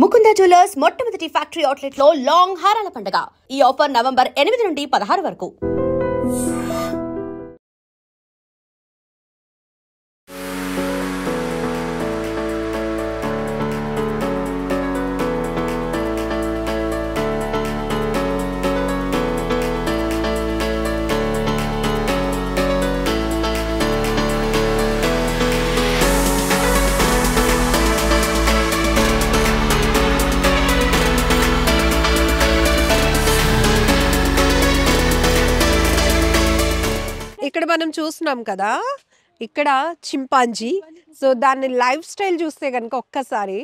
Mukunda jewellers మొట్టమొదటి factory outlet లో long హారాల పండుగ. ఈ ఆఫర్ నవంబర్ 8 నుండి 16 వరకు. ఇక్కడ మనం చూస్తున్నాం కదా, ఇక్కడ చింపాంజీ. సో దాని లైఫ్ స్టైల్ చూస్తే కనుక ఒక్కసారి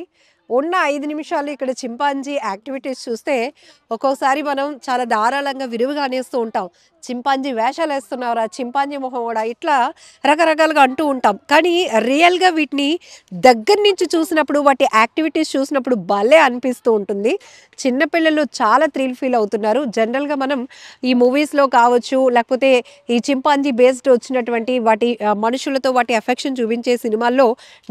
ఉన్న 5 నిమిషాలు ఇక్కడ చింపాంజీ యాక్టివిటీస్ చూస్తే ఒక్కొక్కసారి మనం చాలా ధారాళంగా విరివిగా అనేస్తూ ఉంటాం. చింపాంజీ వేషాలు వేస్తున్నారా, చింపాంజీ మొహం కూడా, ఇట్లా రకరకాలుగా అంటూ ఉంటాం. కానీ రియల్గా వీటిని దగ్గర నుంచి చూసినప్పుడు, వాటి యాక్టివిటీస్ చూసినప్పుడు భలే అనిపిస్తూ ఉంటుంది. చిన్నపిల్లలు చాలా థ్రిల్ ఫీల్ అవుతున్నారు. జనరల్గా మనం ఈ మూవీస్లో కావచ్చు, లేకపోతే ఈ చింపాంజీ బేస్డ్ వచ్చినటువంటి వాటి మనుషులతో వాటి ఎఫెక్షన్ చూపించే సినిమాల్లో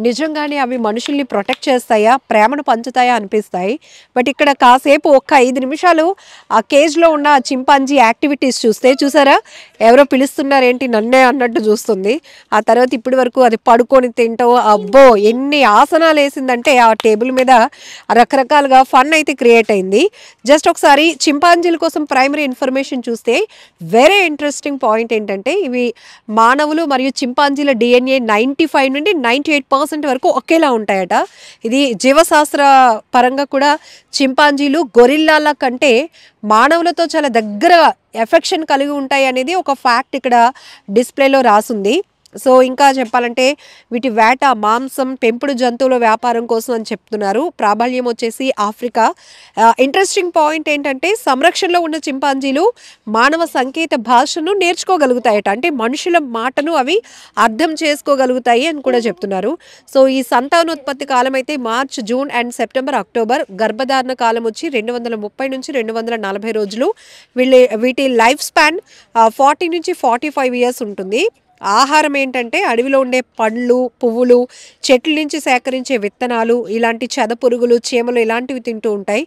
నిజంగానే అవి మనుషుల్ని ప్రొటెక్ట్ చేస్తాయా, ప్రేమను పంచుతాయా అనిపిస్తాయి. బట్ ఇక్కడ కాసేపు ఒక్క 5 నిమిషాలు ఆ కేజ్లో ఉన్న చింపాంజీ యాక్టివిటీస్ చూసారా, ఎవరో పిలుస్తున్నారేంటి నన్నే అన్నట్టు చూస్తుంది. ఆ తర్వాత ఇప్పటి వరకు అది పడుకొని తింటావు, అబ్బో ఎన్ని ఆసనాలు వేసిందంటే ఆ టేబుల్ మీద రకరకాలుగా ఫన్ అయితే క్రియేట్ అయింది. జస్ట్ ఒకసారి చింపాంజీల కోసం ప్రైమరీ ఇన్ఫర్మేషన్ చూస్తే వెరీ ఇంట్రెస్టింగ్ పాయింట్ ఏంటంటే, ఇవి మానవులు మరియు చింపాంజీల DNA 95 నుండి 98% వరకు ఒకేలా ఉంటాయట. ఇది జీవశాస్త్ర పరంగా కూడా చింపాంజీలు గొరిల్లాల కంటే మానవులతో చాలా దగ్గర ఎఫెక్షన్ కలిగి ఉంటాయి అనేది ఒక ఫ్యాక్ట్ ఇక్కడ డిస్ప్లేలో రాసుంది. సో ఇంకా చెప్పాలంటే వీటి వేట, మాంసం, పెంపుడు జంతువుల వ్యాపారం కోసం అని చెప్తున్నారు. ప్రాబల్యం వచ్చేసి ఆఫ్రికా. ఇంట్రెస్టింగ్ పాయింట్ ఏంటంటే, సంరక్షణలో ఉన్న చింపాంజీలు మానవ సంకేత భాషను నేర్చుకోగలుగుతాయట. అంటే మనుషుల మాటను అవి అర్థం చేసుకోగలుగుతాయి అని కూడా చెప్తున్నారు. సో ఈ సంతానోత్పత్తి కాలం అయితే March, June and September, October. గర్భధారణ కాలం వచ్చి 230 నుంచి 240 రోజులు. వీటి లైఫ్ స్పాన్ 40 నుంచి 45 ఇయర్స్ ఉంటుంది. ఆహారం ఏంటంటే అడవిలో ఉండే పండ్లు, పువ్వులు, చెట్ల నుంచి సేకరించే విత్తనాలు, ఇలాంటి చెదపురుగులు, చీమలు ఇలాంటివి తింటూ ఉంటాయి.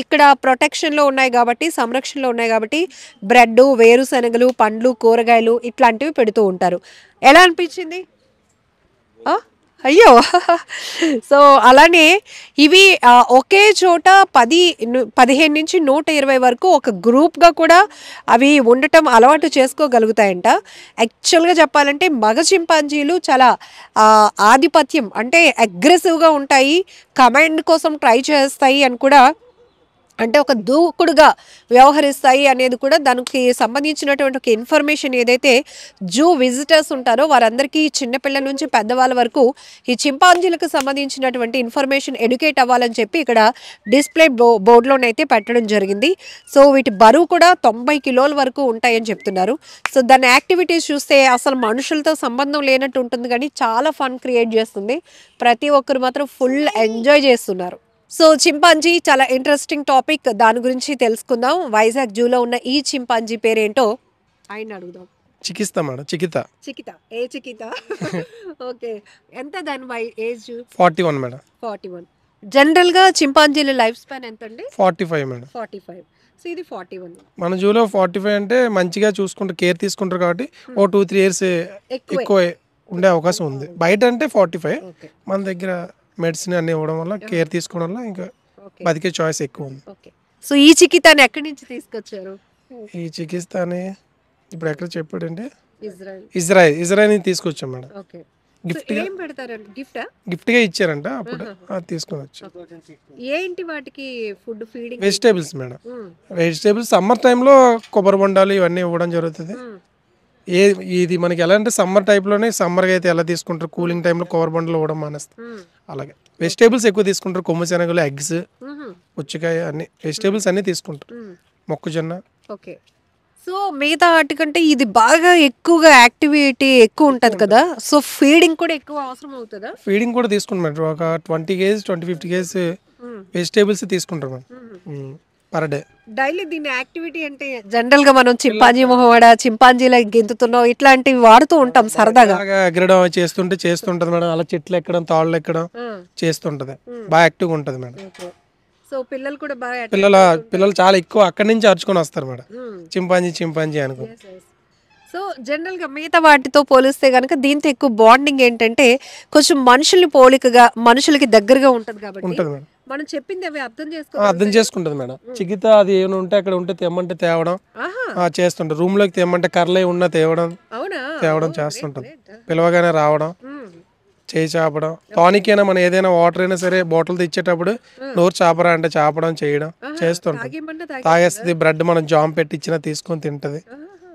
ఇక్కడ ప్రొటెక్షన్లో ఉన్నాయి కాబట్టి, సంరక్షణలో ఉన్నాయి కాబట్టి బ్రెడ్, వేరుశనగలు, పండ్లు, కూరగాయలు ఇట్లాంటివి పెడుతూ ఉంటారు. ఎలా అనిపించింది? అయ్యో సో అలానే ఇవి ఒకే చోట 15 నుంచి 120 వరకు ఒక గ్రూప్గా కూడా అవి ఉండటం అలవాటు చేసుకోగలుగుతాయంట. యాక్చువల్గా చెప్పాలంటే మగ చింపాంజీలు చాలా ఆధిపత్యం, అంటే అగ్రెసివ్గా ఉంటాయి, కమాండ్ కోసం ట్రై చేస్తాయి అని కూడా, అంటే ఒక దూకుడుగా వ్యవహరిస్తాయి అనేది కూడా దానికి సంబంధించినటువంటి ఒక ఇన్ఫర్మేషన్ ఏదైతే జూ విజిటర్స్ ఉంటారో వారందరికీ, చిన్నపిల్లల నుంచి పెద్దవాళ్ళ వరకు ఈ చింపాంజీలకు సంబంధించినటువంటి ఇన్ఫర్మేషన్ ఎడ్యుకేట్ అవ్వాలని చెప్పి ఇక్కడ డిస్ప్లే బోర్డులోనైతే పెట్టడం జరిగింది. సో వీటి బరువు కూడా 90 కిలోల వరకు ఉంటాయని చెప్తున్నారు. సో దాని యాక్టివిటీస్ చూస్తే అసలు మనుషులతో సంబంధం లేనట్టు ఉంటుంది, కానీ చాలా ఫన్ క్రియేట్ చేస్తుంది. ప్రతి ఒక్కరు మాత్రం ఫుల్ ఎంజాయ్ చేస్తున్నారు. సో చింపాంజీ చాలా ఇంట్రెస్టింగ్ టాపిక్, దాని గురించి తెలుసుకుందాం. వైజాగ్ జూలో ఉన్న ఈ చింపాంజీ పేరేంటో ఆయన అడుగుదాం. చికిత్స మేడం. చికిత. ఏ చికిత? ఓకే, ఎంత దాని ఏజ్? 41 మేడం. 41. జనరల్ గా చింపాంజీల లైఫ్ స్పాన్ ఎంత అండి? 45 మేడం. 45. సో ఇది 41. మన జూలో 45 అంటే మంచిగా చూసుకుంటారు, కేర్ తీసుకుంటారు కాబట్టి ఓ 2-3 ఇయర్స్ ఎక్కువ ఉండే అవకాశం ఉంది. బయట అంటే 45, మన దగ్గర మెడిసిన్ అన్ని ఇవ్వడం వల్ల, కేర్ తీసుకోవడం వల్ల ఇంకా బతికే చాయిస్ ఎక్కువ ఉంది. సో ఈ చికిత్సని ఎక్కడి నుంచి తీసుకొచ్చారు? ఈ చికిత్సని ఇప్పుడు ఎక్కడ చెప్పాడంటే ఇజ్రాయెల్ నుంచి తీసుకొచ్చాం మేడం. గిఫ్ట్గా ఇచ్చారంట, అప్పుడు అది తీసుకొని వచ్చాం. ఏంటి వాటికి food feeding? Vegetables madam. Vegetables summer టైంలో కొబ్బరి బొండాలు ఇవన్నీ ఇవ్వడం జరుగుతుంది. ఇది మనకి ఎలా అంటే సమ్మర్ టైప్లోనే, సమ్మర్గా అయితే ఎలా తీసుకుంటారు, కూలింగ్ టైంలో కొబ్బరి బొండలు ఇవ్వడం మానేస్తారు. అలాగే వెజిటేబుల్స్ ఎక్కువ తీసుకుంటారు, కొమ్ము శనగలు, ఎగ్స్, పుచ్చకాయ, అన్ని వెజిటేబుల్స్ అన్ని తీసుకుంటారు, మొక్కజొన్న. ఓకే. సో మిగతా వాటికంటే ఇది బాగా ఎక్కువగా యాక్టివిటీ ఎక్కువ ఉంటుంది కదా, సో ఫీడింగ్ కూడా ఎక్కువ అవసరం అవుతుందా? ఫీడింగ్ కూడా తీసుకుంటారు, ఒక 20 kg 20-50 kg వెజిటేబుల్స్ తీసుకుంటారు మేడం పర్ డే. డైలీ దీని యాక్టివిటీ అంటే జనరల్ గా మనం చింపాంజీ మొహవాడ చింపాంజీల గెంతుతున్నాం ఇట్లాంటివి వాడుతూ ఉంటాం సరదాగా. అలాగా ఎగరడం అవి చేస్తుంటది మేడం. అలా చెట్లు ఎక్కడం, తాళ్ళు ఎక్కడం చేస్తుంటది. బాగా యాక్టివ్గా ఉంటది మేడం. సో పిల్లలు కూడా బాగా పిల్లలు చాలా ఎక్కువ అక్కడి నుంచి అరుచుకొని వస్తారు మేడం, చింపాంజీ అనుకో. సో జనరల్ గా మిగతా వాటితో పోలిస్తే కనుక దీంతో ఎక్కువ బాండింగ్ ఏంటంటే కొంచెం మనుషుల్ని పోలికగా మనుషులకి దగ్గరగా ఉంటది కాబట్టి ఉంటది మేడం. మనం చెప్పింది అవి అర్థం చేసుకుంటది మేడం. చికిత అది ఏమైనా ఉంటే అక్కడ ఉంటే తెమ్మంటే తేవడం చేస్తుంటది. రూమ్ లోకి తెమ్మంటే కర్రలే ఉన్న తేవడం చేస్తుంటది. పిలవగానే రావడం, చేయి చాపడం, టానిక్ అయినా మనం ఏదైనా వాటర్ అయినా సరే బాటిల్ తెచ్చేటప్పుడు నోరు చాపరా అంటే చాపడం చేయడం చేస్తుంటది. తాగేస్తుంది. బ్రెడ్ మనం జామ్ పెట్టి ఇచ్చినా తీసుకొని తింటది.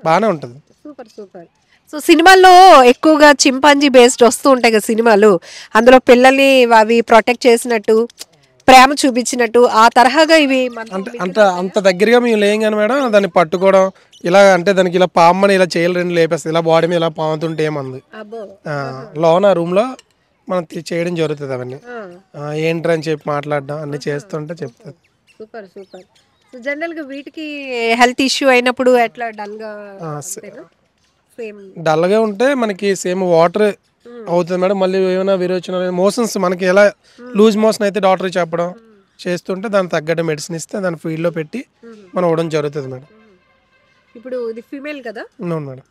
బాగానే ఉంటది. సూపర్. సో సినిమాల్లో ఎక్కువగా చింపాంజీ బేస్డ్ వస్తూ ఉంటాయి కదా సినిమాలు, అందులో పిల్లల్ని అవి ప్రొటెక్ట్ చేసినట్టు ప్రేమ చూపించినట్టు ఆ తరహాగా ఇవి అంత దగ్గరగా మేము లేం కానీ మేడం, దాన్ని పట్టుకోవడం ఇలా అంటే దానికి ఇలా పామ్మని ఇలా చేయలు రెండు లేపేస్తుంది, ఇలా బాడీ మీద ఇలా పాముతుంటే ఏమంది లోన రూమ్ లో మనం చేయడం జరుగుతుంది. అవన్నీ ఏంట్రా అని చెప్పి మాట్లాడడం అన్ని చేస్తుంటే చెప్తుంది. సూపర్. సో జనరల్ గా వీటికి హెల్త్ ఇష్యూ అయినప్పుడు ఎట్లా డల్ గా ఉంటే మనకి సేమ్ వాటర్ అవుతుంది మేడం. మళ్ళీ ఏమైనా విరోచన మోషన్స్ మనకి ఎలా లూజ్ మోషన్ అయితే డాక్టర్ చెప్పడం చేస్తుంటే దానికి తగ్గట్టు మెడిసిన్ ఇస్తే దాని ఫీల్డ్ లో పెట్టి మనం ఇవ్వడం జరుగుతుంది మేడం. ఇప్పుడు ఇది ఫీమేల్ కదా? అవును మేడం.